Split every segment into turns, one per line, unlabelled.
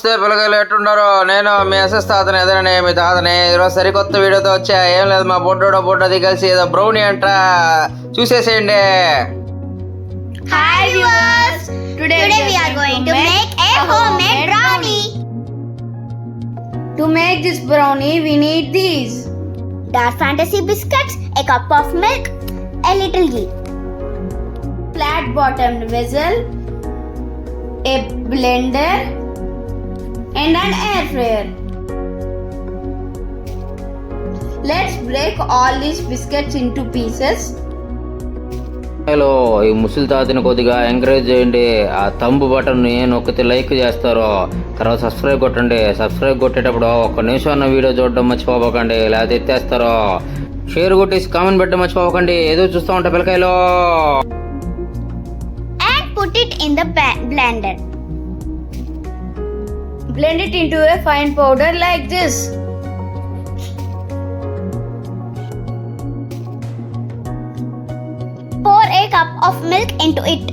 నమస్తే పిల్లకాయలు ఎట్టుండారు. నేను మీ ఎస్ఎస్ తాతని ఎదురని మీ తాతని ఈరోజు సరికొత్త వీడియోతో వచ్చా. ఏం లేదు, మా బొడ్డోది కలిసి ఏదో బ్రౌనీ అంట, చూసేసేయండి.
Hi viewers! Today we are going to make a homemade brownie.
To make this brownie, we need these:
Dark fantasy biscuits, a cup of milk, a little ghee,
flat bottomed vessel, a blender, and an air fryer. Let's break all these biscuits into pieces.
Hello, ఈ ముసలి తాతని కొద్దిగా encourage చేయండి. ఆ thumb button నొక్కితే like చేస్తారు, తర్వాత subscribe కొట్టండి. సబ్స్క్రైబ్ కొట్టేటప్పుడు ఒక్క నిమిషం అన్న వీడియో చూడడం మర్చిపోకండి, లేకపోతే ఎత్తేస్తారు. షేర్ కొట్టేసి కామెంట్ పెట్టడం మర్చిపోకండి. ఏదో చూస్తూ ఉంటా పిల్లకాయలు.
and put it in the blender.
Blend it into a fine powder like this.
Pour a cup of milk into it.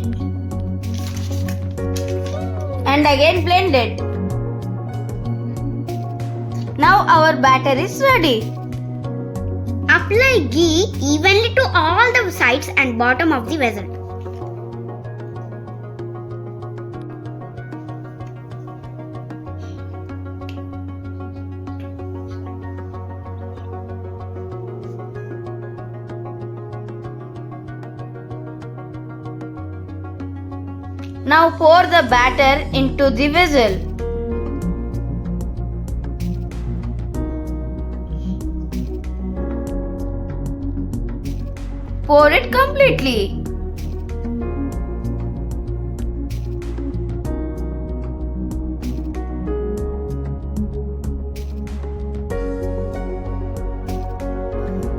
And again blend it. Now our batter is ready.
Apply ghee evenly to all the sides and bottom of the vessel.
Now pour the batter into the vessel. Pour it completely.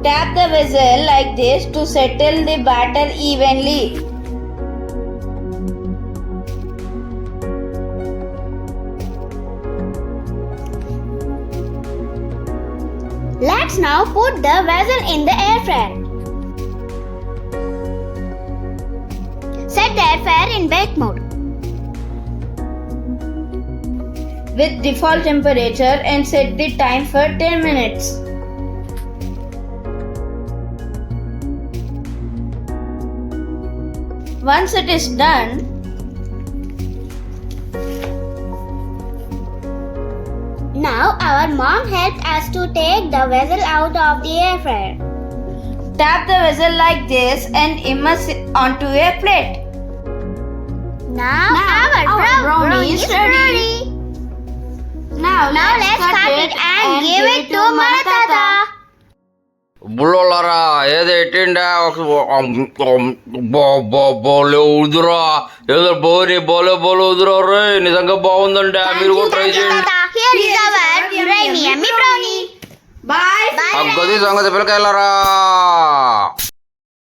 Tap the vessel like this to settle the batter evenly.
Let's now put the vessel in the air fryer. Set the air fryer in bake mode.
With default temperature and set the time for 10 minutes. Once it is done,
Now our mom helped us to take the vessel out of the air fryer.
tap the vessel like this and immerse it onto a plate.
Now our brownie is ready.
Now
let's cut it and give it to Maratata.
బుల్లోలారా, ఏదో ఎట్టిండా బోలే ఉదురా, ఏదో బోలే ఉదురా రే, నిజంగా బాగుందండి. మీరు కూడా try చేయండి.
Here is our yummy brownie.
Bye.
గది సంగతి పిల్లకాయలారా.